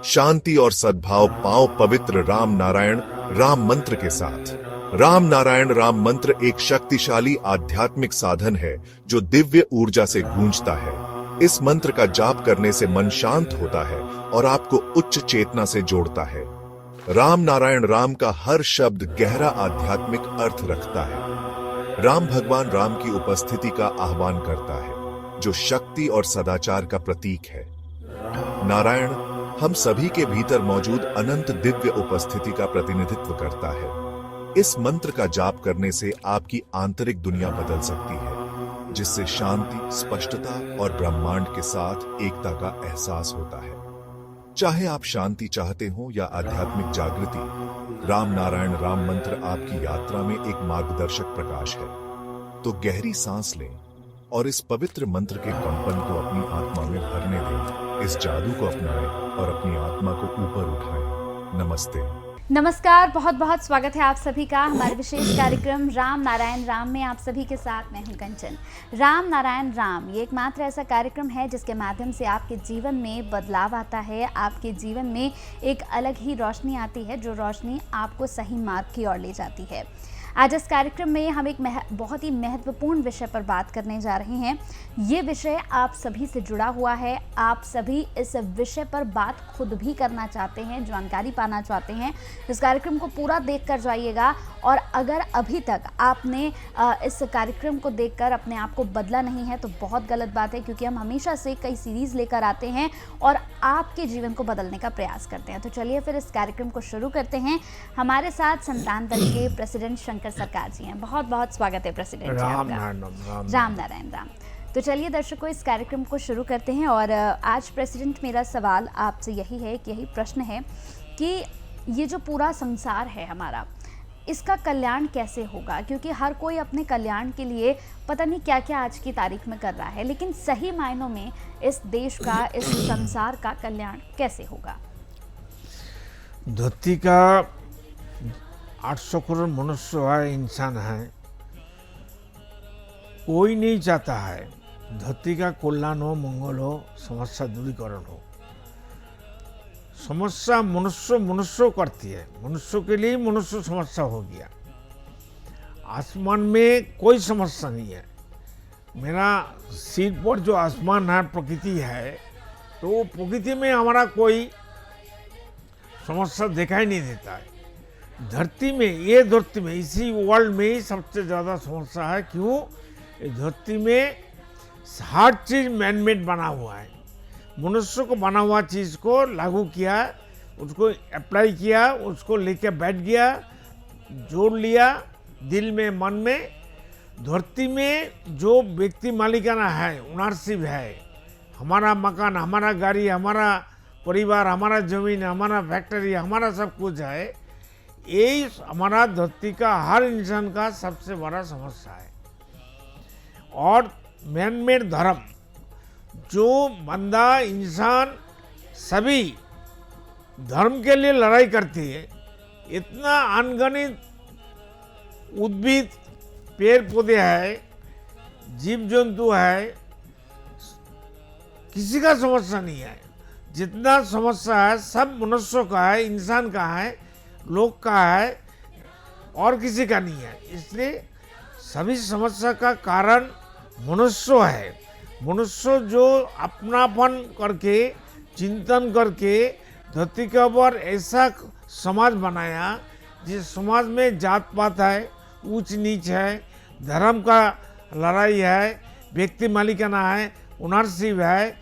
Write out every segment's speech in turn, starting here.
शांति और सद्भाव पाओ पवित्र राम नारायण राम मंत्र के साथ। राम नारायण राम मंत्र एक शक्तिशाली आध्यात्मिक साधन है जो दिव्य ऊर्जा से गूंजता है। इस मंत्र का जाप करने से मन शांत होता है और आपको उच्च चेतना से जोड़ता है। राम नारायण राम का हर शब्द गहरा आध्यात्मिक अर्थ रखता है। राम भगवान राम की उपस्थिति का आह्वान करता है, जो शक्ति और सदाचार का प्रतीक है। नारायण हम सभी के भीतर मौजूद अनंत दिव्य उपस्थिति का प्रतिनिधित्व करता है। इस मंत्र का जाप करने से आपकी आंतरिक दुनिया बदल सकती है, जिससे शांति, स्पष्टता और ब्रह्मांड के साथ एकता का एहसास होता है। चाहे आप शांति चाहते हो या आध्यात्मिक जागृति, राम नारायण राम मंत्र आपकी यात्रा में एक मार्गदर्शक प्रकाश है। तो गहरी सांस लें और इस पवित्र मंत्र के कंपन को अपनी आत्मा में भरने दें। इस जादू को अपनाएं और अपनी आत्मा को ऊपर उठाएं। नमस्ते। नमस्कार, बहुत बहुत स्वागत है आप सभी का हमारे विशेष कार्यक्रम राम नारायण राम में। आप सभी के साथ मैं हूं कंचन। राम नारायण राम ये एकमात्र ऐसा कार्यक्रम है जिसके माध्यम से आपके जीवन में बदलाव आता है, आपके जीवन में एक अलग ही रोशनी आती है, जो रोशनी आपको सही मार्ग की ओर ले जाती है। आज इस कार्यक्रम में हम एक बहुत ही महत्वपूर्ण विषय पर बात करने जा रहे हैं। ये विषय आप सभी से जुड़ा हुआ है। आप सभी इस विषय पर बात खुद भी करना चाहते हैं, जानकारी पाना चाहते हैं। इस कार्यक्रम को पूरा देखकर जाइएगा। और अगर अभी तक आपने इस कार्यक्रम को देखकर अपने आप को बदला नहीं है तो बहुत गलत बात है, क्योंकि हम हमेशा से कई सीरीज़ लेकर आते हैं और आपके जीवन को बदलने का प्रयास करते हैं। तो चलिए फिर इस कार्यक्रम को शुरू करते हैं। हमारे साथ संतान दल के प्रेसिडेंट शंकर सरकार जी हैं। बहुत बहुत स्वागत है प्रेसिडेंट जी आपका। राम नारायण राम। तो चलिए दर्शकों, इस कार्यक्रम को शुरू करते हैं। और आज प्रेसिडेंट मेरा सवाल आपसे यही है, कि यही प्रश्न है कि ये जो पूरा संसार है हमारा, इसका कल्याण कैसे होगा? क्योंकि हर कोई अपने कल्याण के लिए पता नहीं क्या क्या आज की तारीख में कर रहा है, लेकिन सही मायनों में इस देश का, इस संसार का कल्याण कैसे होगा? धरती का 800 करोड़ मनुष्य है, इंसान है। कोई नहीं चाहता है धरती का कल्याण हो, मंगल हो, समस्या दूरीकरण हो। समस्या मनुष्य करती है, मनुष्य के लिए मनुष्य समस्या हो गया। आसमान में कोई समस्या नहीं है। मेरा सिर पर जो आसमान है, प्रकृति है, तो प्रकृति में हमारा कोई समस्या दिखाई नहीं देता है। धरती में, ये धरती में, इसी वर्ल्ड में ही सबसे ज़्यादा समस्या है। क्यों? धरती में हर चीज़ मैनमेड बना हुआ है। मनुष्य को बना हुआ चीज़ को लागू किया, उसको अप्लाई किया, उसको लेके बैठ गया, जोड़ लिया दिल में, मन में। धरती में जो व्यक्ति मालिकाना है, ओनरशिप है, हमारा मकान, हमारा गाड़ी, हमारा परिवार, हमारा ज़मीन, हमारा फैक्ट्री, हमारा सब कुछ है। यही हमारा धरती का हर इंसान का सबसे बड़ा समस्या है। और मैनमेड धर्म, जो बंदा, इंसान सभी धर्म के लिए लड़ाई करती है। इतना अनगणित उद्भिद, पेड़ पौधे है, जीव जंतु है, किसी का समस्या नहीं है। जितना समस्या है सब मनुष्यों का है, इंसान का है, लोग का है, और किसी का नहीं है। इसलिए सभी समस्या का कारण मनुष्य है। मनुष्य जो अपनापन करके, चिंतन करके धरती के ऊपर ऐसा समाज बनाया, जिस समाज में जात पात है, ऊंच नीच है, धर्म का लड़ाई है, व्यक्ति मालिकाना है, ओनरशिप है।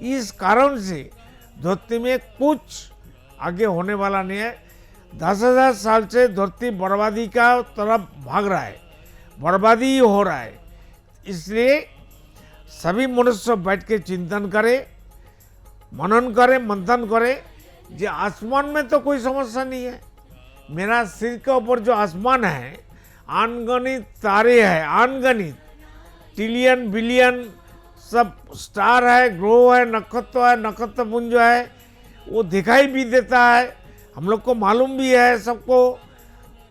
इस कारण से धरती में कुछ आगे होने वाला नहीं है। 10,000 साल से धरती बर्बादी का तरफ भाग रहा है, बर्बादी ही हो रहा है। इसलिए सभी मनुष्य बैठ के चिंतन करे, मनन करे, मंथन करे। जो आसमान में तो कोई समस्या नहीं है। मेरा सिर के ऊपर जो आसमान है, अनगणित तारे हैं, अनगणित, ट्रिलियन बिलियन सब स्टार है, ग्रह है, नक्षत्र पुंज है। वो दिखाई भी देता है, हम लोग को मालूम भी है सबको।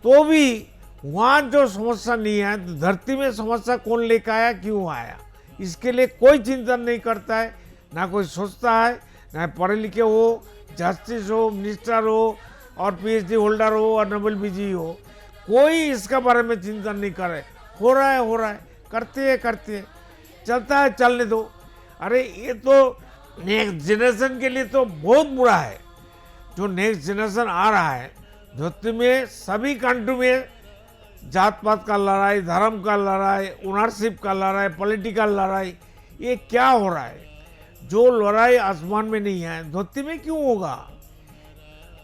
तो भी वहाँ जो समस्या नहीं है, धरती में समस्या कौन लेकर आया, क्यों आया, इसके लिए कोई चिंतन नहीं करता है। ना कोई सोचता है, ना पढ़े लिखे हो जस्टिस हो, मिनिस्टर हो और पीएचडी होल्डर हो और नोबेल विजयी हो, कोई इसका बारे में चिंतन नहीं करे। हो रहा है, करते हैं, चलता है, चलने दो। अरे ये तो नेक्स्ट जनरेशन के लिए तो बहुत बुरा है। जो नेक्स्ट जनरेशन आ रहा है, धरती में सभी कंट्री में जात पात का लड़ाई, धर्म का लड़ाई, ओनरशिप का लड़ाई, पॉलिटिकल लड़ाई, ये क्या हो रहा है? जो लड़ाई आसमान में नहीं है, धरती में क्यों होगा?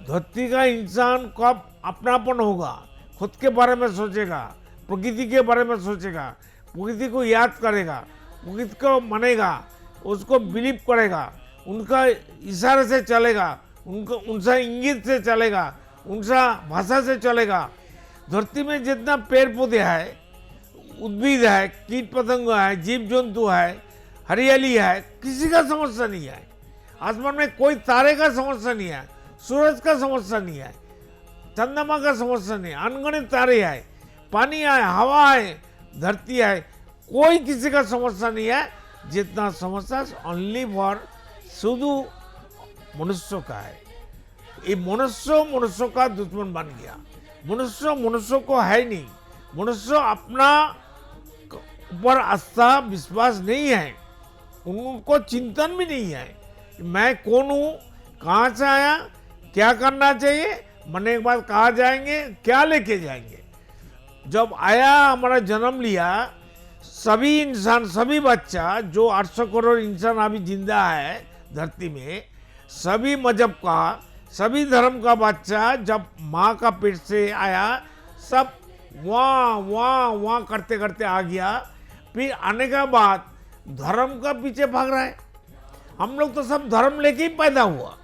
धरती का इंसान कब अपनापन होगा, खुद के बारे में सोचेगा, प्रकृति के बारे में सोचेगा, प्रकृति को याद करेगा, प्रकृति को मानेगा, उसको बिलीव करेगा, उनका इशारे से चलेगा, उनका उनसा इंगित से चलेगा, उनसा भाषा से चलेगा। धरती में जितना पेड़ पौधे है, उद्भिद है, कीट पतंग है, जीव जंतु है, हरियाली है, किसी का समस्या नहीं है। आसमान में कोई तारे का समस्या नहीं है, सूरज का समस्या नहीं है, चंद्रमा का समस्या नहीं है, अनगिनत तारे है, पानी है, हवा है, धरती है, कोई किसी का समस्या नहीं है। जितना समस्या ओनली फॉर शुद्ध मनुष्य का है। ये मनुष्य का दुश्मन बन गया। मनुष्य को है नहीं। मनुष्य अपना ऊपर आस्था विश्वास नहीं है, उनको चिंतन भी नहीं है। मैं कौन हूँ, कहाँ से आया, क्या करना चाहिए, मरने के बाद कहाँ जाएंगे, क्या लेके जाएंगे। जब आया, हमारा जन्म लिया, सभी इंसान, सभी बच्चा, जो 800 करोड़ इंसान अभी जिंदा है धरती में, सभी मजहब का, सभी धर्म का बच्चा जब माँ का पेट से आया, सब वहाँ करते करते आ गया। फिर आने के बाद धर्म का पीछे भाग रहा है। हम लोग तो सब धर्म लेके ही पैदा हुआ।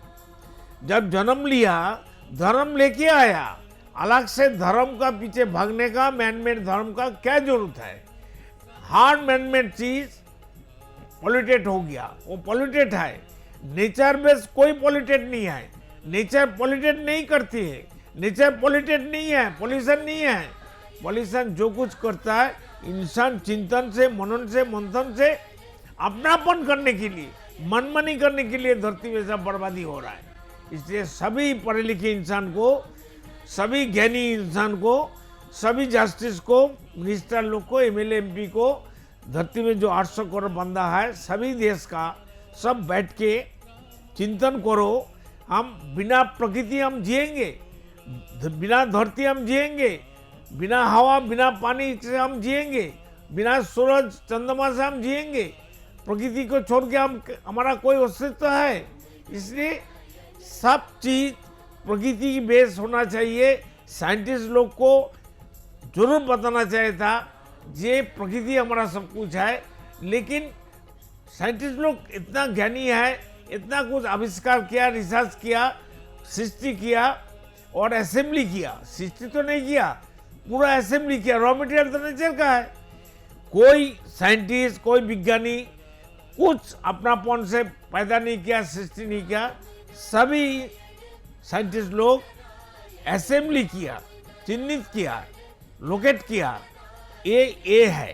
जब जन्म लिया, धर्म लेके आया। अलग से धर्म का पीछे भागने का, मैनमेड धर्म का क्या जरूरत है? हर मैनमेड चीज पॉल्यूटेड हो गया, वो पॉल्यूटेड है। नेचर बेस कोई पॉल्यूटेड नहीं है। नेचर पॉल्यूटेड नहीं करती है। नेचर पॉल्यूटेड नहीं है, पॉल्यूशन नहीं है। पॉल्यूशन जो कुछ करता है, इंसान चिंतन से, मनन से, मंथन से, अपनापन करने के लिए, मनमानी करने के लिए धरती में सब बर्बादी हो रहा है। इसलिए सभी पढ़े लिखे इंसान को, सभी ज्ञानी इंसान को, सभी जस्टिस को, मिनिस्टर लोग को, एमएलए एमपी को, धरती में जो 800 करोड़ बंदा है, सभी देश का, सब बैठ के चिंतन करो। हम बिना प्रकृति हम जिएंगे, बिना धरती हम जिएंगे, बिना हवा, बिना पानी से हम जिएंगे, बिना सूरज चंद्रमा से हम जिएंगे। प्रकृति को छोड़ के हमारा कोई अस्तित्व है? इसलिए सब चीज प्रकृति की बेस होना चाहिए। साइंटिस्ट लोग को जरूर बताना चाहिए था, ये प्रकृति हमारा सब कुछ है। लेकिन साइंटिस्ट लोग इतना ज्ञानी है, इतना कुछ आविष्कार किया, रिसर्च किया, सृष्टि किया और असेंबली किया। सृष्टि तो नहीं किया, पूरा असेंबली किया। रॉ मटेरियल तो नेचर का है। कोई साइंटिस्ट, कोई विज्ञानी कुछ अपनापन से पैदा नहीं किया, सृष्टि नहीं किया। सभी साइंटिस्ट लोग असेंबली किया, चिन्हित किया, लोकेट किया। ये है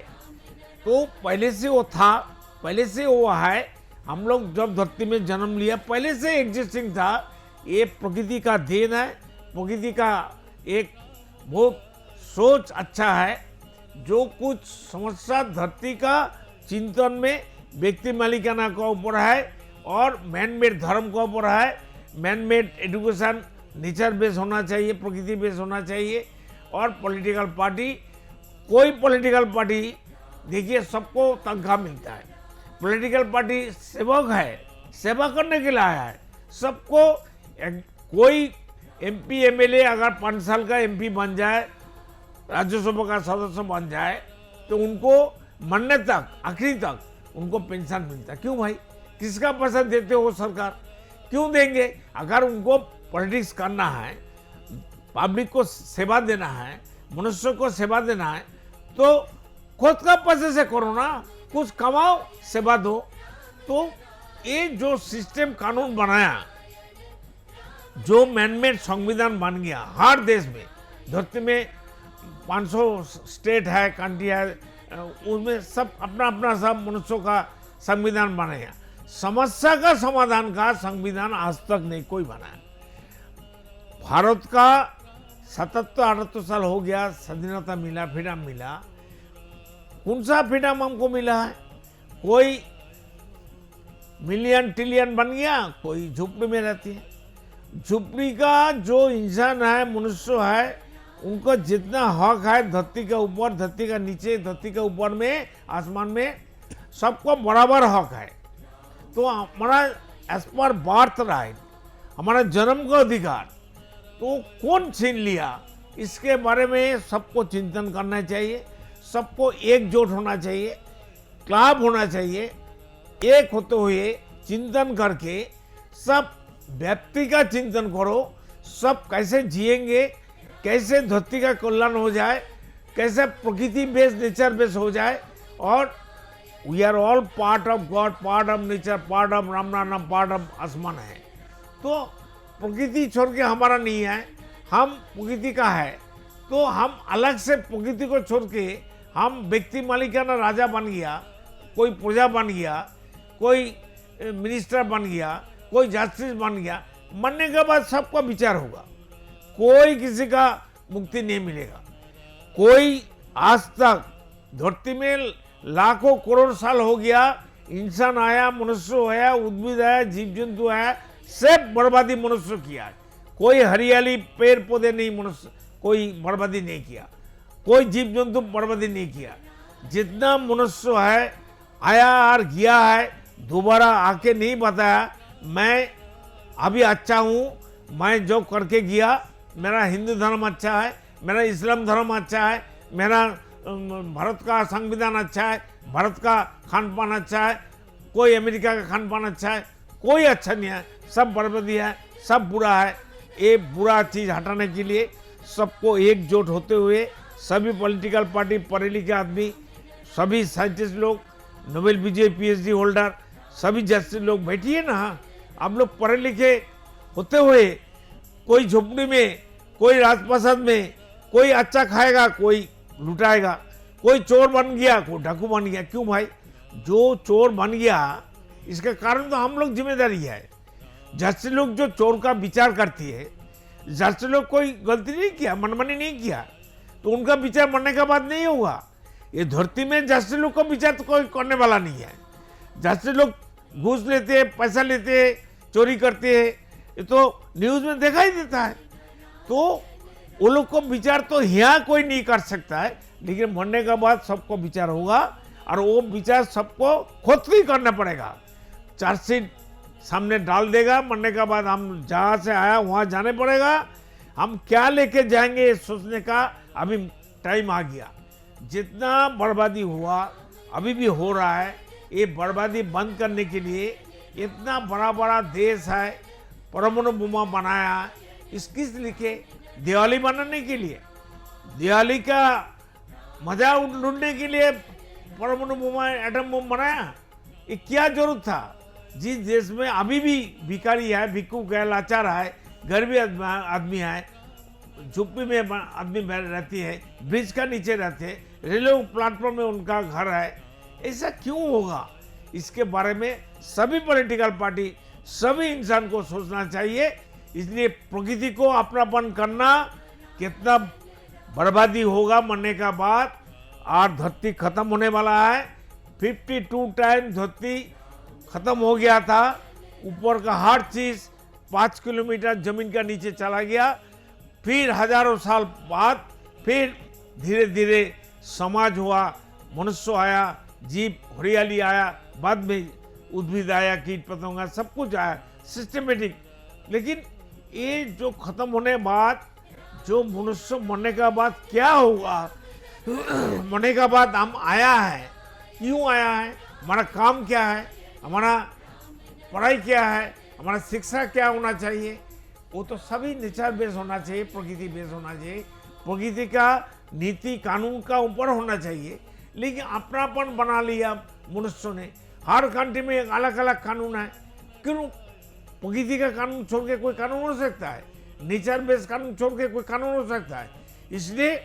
तो पहले से वो था, पहले से वो है। हम लोग जब धरती में जन्म लिया, पहले से एग्जिस्टिंग था। ये प्रकृति का देन है, प्रकृति का एक बहुत सोच अच्छा है। जो कुछ समस्या धरती का चिंतन में व्यक्ति मालिकाना का ऊपर है और मैन मेड धर्म का ऊपर है। Man made education nature base होना चाहिए, प्रकृति बेस होना चाहिए। और पॉलिटिकल पार्टी, कोई पॉलिटिकल पार्टी देखिए सबको तनख्वाह मिलता है। पॉलिटिकल पार्टी सेवक है, सेवा करने के लिए आया है सबको। कोई एमपी एमएलए अगर 5 साल का एमपी बन जाए, राज्यसभा का सदस्य बन जाए, तो उनको मरने तक, आखिरी तक उनको पेंशन मिलता है। क्यों भाई? किसका पैसा देते हो सरकार? क्यों देंगे? अगर उनको पॉलिटिक्स करना है, पब्लिक को सेवा देना है, मनुष्य को सेवा देना है, तो खुद का पैसे से करो ना, कुछ कमाओ, सेवा दो। तो ये जो सिस्टम कानून बनाया, जो मैनमेड संविधान बन गया हर देश में, धरती में 500 स्टेट है, कंट्री है, उसमें सब अपना अपना सब मनुष्यों का संविधान बनाया। समस्या का समाधान का संविधान आज तक नहीं कोई बनाया। भारत का 77-78 साल हो गया, स्वाधीनता मिला, फ्रीडम मिला। कौन सा फ्रीडम हमको मिला है? कोई मिलियन ट्रिलियन बन गया, कोई झोपड़ी में रहती है। झोपड़ी का जो इंसान है, मनुष्य है, उनको जितना हक है धरती के ऊपर, धरती का नीचे, धरती के ऊपर में, आसमान में, सबको बराबर हक है। तो हमारा एज पर बर्थ राइट, हमारा जन्म का अधिकार तो कौन छीन लिया, इसके बारे में सबको चिंतन करना चाहिए। सबको एकजुट होना चाहिए, क्लब होना चाहिए। एक होते हुए चिंतन करके सब व्यक्ति का चिंतन करो, सब कैसे जिएंगे, कैसे धरती का कल्याण हो जाए, कैसे प्रकृति बेस, नेचर बेस हो जाए। और we are all part of God, part of nature, part of Ram naam, part of आसमान है। तो प्रकृति छोड़ के हमारा नहीं है, हम प्रकृति का है। तो हम अलग से प्रकृति को छोड़ के हम व्यक्ति मालिकाना राजा बन गया, कोई प्रजा बन गया, कोई मिनिस्टर बन गया, कोई जस्टिस बन गया। मरने के बाद सबका विचार होगा, कोई किसी का मुक्ति नहीं मिलेगा। कोई आज तक धरती में लाखों करोड़ साल हो गया, इंसान आया, मनुष्य आया, उद्भिद आया, जीव जंतु आया, सब बर्बादी मनुष्य किया है। कोई हरियाली पेड़ पौधे नहीं, मनुष्य कोई बर्बादी नहीं किया, कोई जीव जंतु बर्बादी नहीं किया। जितना मनुष्य है आया और गया है, दोबारा आके नहीं बताया मैं अभी अच्छा हूँ, मैं जो करके गया, मेरा हिंदू धर्म अच्छा है, मेरा इस्लाम धर्म अच्छा है, मेरा भारत का संविधान अच्छा है, भारत का खान पान अच्छा है, कोई अमेरिका का खान पान अच्छा है, कोई अच्छा नहीं है, सब बर्बादी है, सब बुरा है। ये बुरा चीज़ हटाने के लिए सबको एकजुट होते हुए सभी पॉलिटिकल पार्टी, पढ़े लिखे आदमी, सभी साइंटिस्ट लोग, नोबेल विजय PhD होल्डर, सभी जस्टिस लोग बैठिए ना। आप लोग पढ़े लिखे होते हुए कोई झोपड़ी में, कोई राजप्रसाद में, कोई अच्छा खाएगा, कोई लुटाएगा, कोई चोर बन गया, कोई डाकू बन गया। क्यों भाई? जो चोर बन गया इसका कारण तो हम लोग जिम्मेदारी है। जस्टिस लोग जो चोर का विचार करती है, जस्टिस लोग कोई गलती नहीं किया, मनमानी नहीं किया, तो उनका विचार मरने के बाद नहीं होगा। ये धरती में जस्टिस लोग का विचार तो कोई करने वाला नहीं है। जस्टिस लोग घूस लेते हैं, पैसा लेते हैं, चोरी करते हैं, ये तो न्यूज में देखा ही देता है। तो वो लोग को विचार तो यहाँ कोई नहीं कर सकता है, लेकिन मरने के बाद सबको विचार होगा, और वो विचार सबको खुद ही करना पड़ेगा। चार्जशीट सामने डाल देगा, मरने के बाद हम जहाँ से आया वहाँ जाने पड़ेगा। हम क्या लेके जाएंगे सोचने का अभी टाइम आ गया। जितना बर्बादी हुआ, अभी भी हो रहा है, ये बर्बादी बंद करने के लिए इतना बड़ा बड़ा देश है, परमाणु बोमा बनाया, इसकी लिखे दिवाली बनाने के लिए, दिवाली का मजा लूटने के लिए परमाणु बोमा, एटम बम बनाया। ये क्या जरूरत था? जिस देश में अभी भी भिखारी है, भिक्षुक है, लाचार है, गरीबी आदमी है, झुप्पी में आदमी रहती है, ब्रिज का नीचे रहते हैं, रेलवे प्लेटफॉर्म में उनका घर है, ऐसा क्यों होगा? इसके बारे में सभी पॉलिटिकल पार्टी, सभी इंसान को सोचना चाहिए। इसलिए प्रकृति को अपनापन करना, कितना बर्बादी होगा मरने का बाद, और धरती खत्म होने वाला है। 52 टाइम धरती खत्म हो गया था, ऊपर का हर चीज 5 किलोमीटर जमीन का नीचे चला गया। फिर हजारों साल बाद फिर धीरे धीरे समाज हुआ, मनुष्य आया, जीव हरियाली आया, बाद में उद्भिद आया, कीट पतंगा, सब कुछ आया सिस्टमेटिक। लेकिन ये जो खत्म होने बाद, जो मनुष्य मरने के बाद क्या होगा, मरने के बाद हम आया है, क्यों आया है, हमारा काम क्या है, हमारा पढ़ाई क्या है, हमारा शिक्षा क्या होना चाहिए, वो तो सभी नेचर बेस होना चाहिए, प्रकृति बेस होना चाहिए। प्रकृति का नीति कानून का ऊपर होना चाहिए। लेकिन अपनापन बना लिया मनुष्यों ने, हर कंट्री में एक अलग अलग कानून है। क्यों? प्रकृति का कानून छोड़ के कोई कानून हो सकता है? नेचर बेस कानून छोड़ के कोई कानून हो सकता है? इसलिए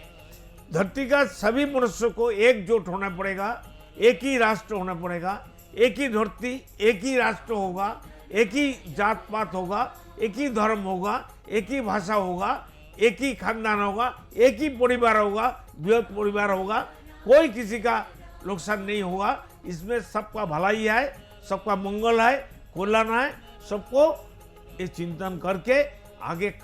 धरती का सभी मनुष्यों को एकजुट होना पड़ेगा, एक ही राष्ट्र होना पड़ेगा, एक ही धरती, एक ही राष्ट्र होगा, एक ही जात पात होगा, एक ही धर्म होगा, एक ही भाषा होगा, एक ही खानदान होगा, एक ही परिवार होगा, बृहत परिवार होगा, कोई किसी का नुकसान नहीं होगा। इसमें सबका भलाई है, सबका मंगल है, कल्याण है। सबको ये चिंतन करके आगे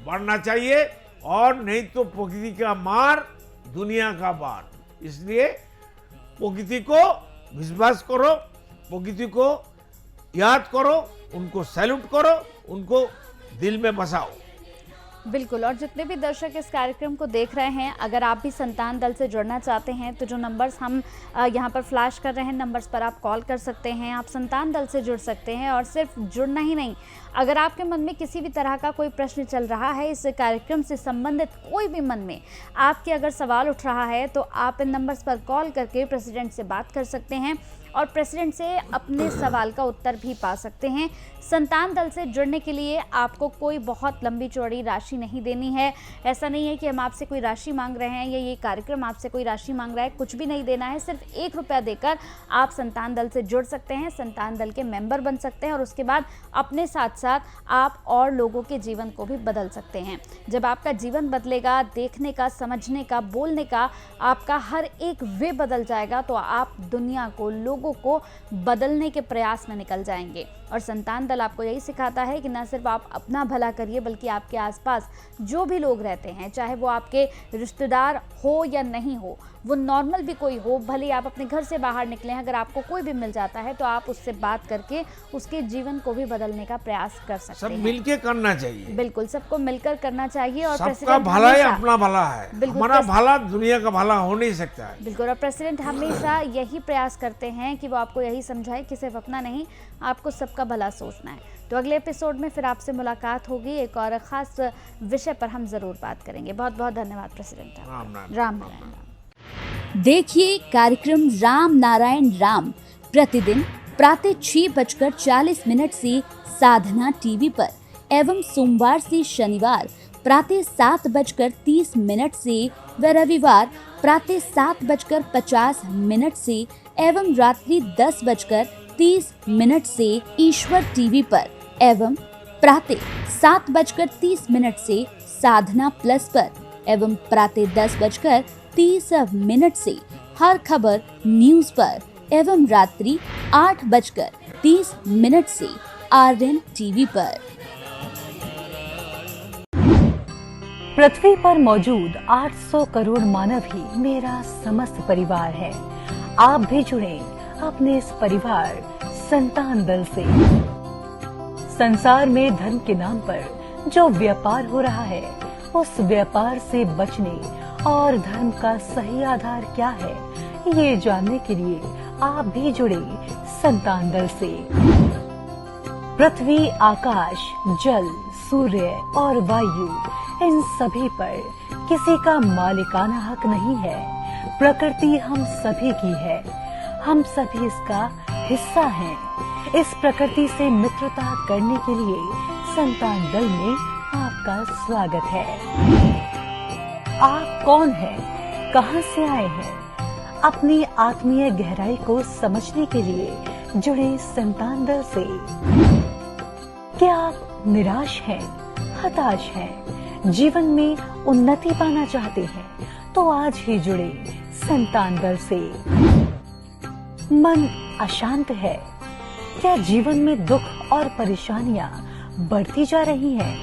बढ़ना चाहिए, और नहीं तो प्रकृति का मार दुनिया का बार। इसलिए प्रकृति को विश्वास करो, प्रकृति को याद करो, उनको सैल्यूट करो, उनको दिल में बसाओ। बिल्कुल। और जितने भी दर्शक इस कार्यक्रम को देख रहे हैं, अगर आप भी संतान दल से जुड़ना चाहते हैं तो जो नंबर्स हम यहाँ पर फ्लैश कर रहे हैं, नंबर्स पर आप कॉल कर सकते हैं, आप संतान दल से जुड़ सकते हैं। और सिर्फ जुड़ना ही नहीं, अगर आपके मन में किसी भी तरह का कोई प्रश्न चल रहा है, इस कार्यक्रम से संबंधित कोई भी मन में आपके अगर सवाल उठ रहा है, तो आप इन नंबर्स पर कॉल करके प्रेसिडेंट से बात कर सकते हैं और प्रेसिडेंट से अपने सवाल का उत्तर भी पा सकते हैं। संतान दल से जुड़ने के लिए आपको कोई बहुत लंबी चौड़ी राशि नहीं देनी है। ऐसा नहीं है कि हम आपसे कोई राशि मांग रहे हैं या ये कार्यक्रम आपसे कोई राशि मांग रहा है, कुछ भी नहीं देना है। सिर्फ 1 रुपया देकर आप संतान दल से जुड़ सकते हैं, संतान दल के मेंबर बन सकते हैं और उसके बाद अपने साथ साथ आप और लोगों के जीवन को भी बदल सकते हैं। जब आपका जीवन बदलेगा, देखने का, समझने का, बोलने का, आपका हर एक वे बदल जाएगा, तो आप दुनिया को, लोगों को बदलने के प्रयास में निकल जाएंगे। और संतान दल आपको यही सिखाता है कि न सिर्फ आप अपना भला करिए, बल्कि आपके आसपास जो भी लोग रहते हैं, चाहे वो आपके रिश्तेदार हो या नहीं हो, वो नॉर्मल भी कोई हो, भले ही आप अपने घर से बाहर निकले हैं, अगर आपको कोई भी मिल जाता है तो आप उससे बात करके उसके जीवन को भी बदलने का प्रयास कर सकते हैं। सब मिलके करना चाहिए। बिल्कुल, सबको मिलकर करना चाहिए। और सबका भला ही अपना भला है, हमारा भला दुनिया का भला हो नहीं सकता है। बिल्कुल। और प्रेसिडेंट हमेशा यही प्रयास करते हैं कि वो आपको यही समझाए कि सिर्फ अपना नहीं, आपको सबका भला सोचना है। तो अगले एपिसोड में फिर आपसे मुलाकात होगी, एक और खास विषय पर हम जरूर बात करेंगे। बहुत बहुत धन्यवाद प्रेसिडेंट। राम नारायण। देखिए कार्यक्रम राम नारायण राम प्रतिदिन प्रातः 6:40 से साधना टीवी पर एवं सोमवार से शनिवार प्रातः 7:30 से व रविवार प्रातः 7:50 से एवं रात्रि 10:30 से ईश्वर टीवी पर एवं प्रातः 7:30 से साधना प्लस पर एवं प्रातः 10:30 से हर खबर न्यूज पर एवं रात्रि 8:30 से RN टीवी पर। पृथ्वी पर मौजूद 800 करोड़ मानव ही मेरा समस्त परिवार है। आप भी जुड़ें अपने इस परिवार संतान दल से। संसार में धर्म के नाम पर जो व्यापार हो रहा है, उस व्यापार से बचने और धर्म का सही आधार क्या है, ये जानने के लिए आप भी जुड़े संतान दल से। पृथ्वी, आकाश, जल, सूर्य और वायु, इन सभी पर किसी का मालिकाना हक नहीं है। प्रकृति हम सभी की है, हम सभी इसका हिस्सा हैं। इस प्रकृति से मित्रता करने के लिए संतान दल में आपका स्वागत है। आप कौन हैं? कहां से आए हैं? अपनी आत्मीय गहराई को समझने के लिए जुड़े संतान दल से। क्या आप निराश हैं, हताश हैं, जीवन में उन्नति पाना चाहते हैं, तो आज ही जुड़े संतान दल से। मन अशांत है, क्या जीवन में दुख और परेशानियां बढ़ती जा रही हैं,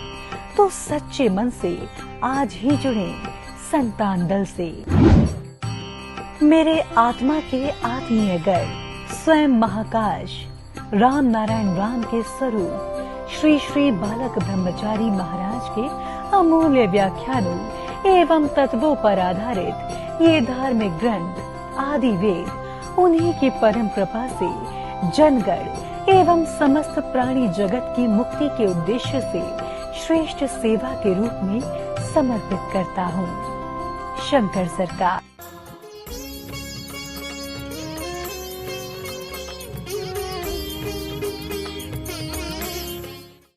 तो सच्चे मन से आज ही जुड़े संतान दल से। मेरे आत्मा के आत्मीय गर्भ स्वयं महाकाश राम नारायण राम के स्वरूप श्री श्री बालक ब्रह्मचारी महाराज के अमूल्य व्याख्यानों एवं तत्वों पर आधारित ये धार्मिक ग्रंथ आदि वेद उन्हीं की परम कृपा से जनगण एवं समस्त प्राणी जगत की मुक्ति के उद्देश्य से श्रेष्ठ सेवा के रूप में समर्पित करता हूँ। शंकर सरकार।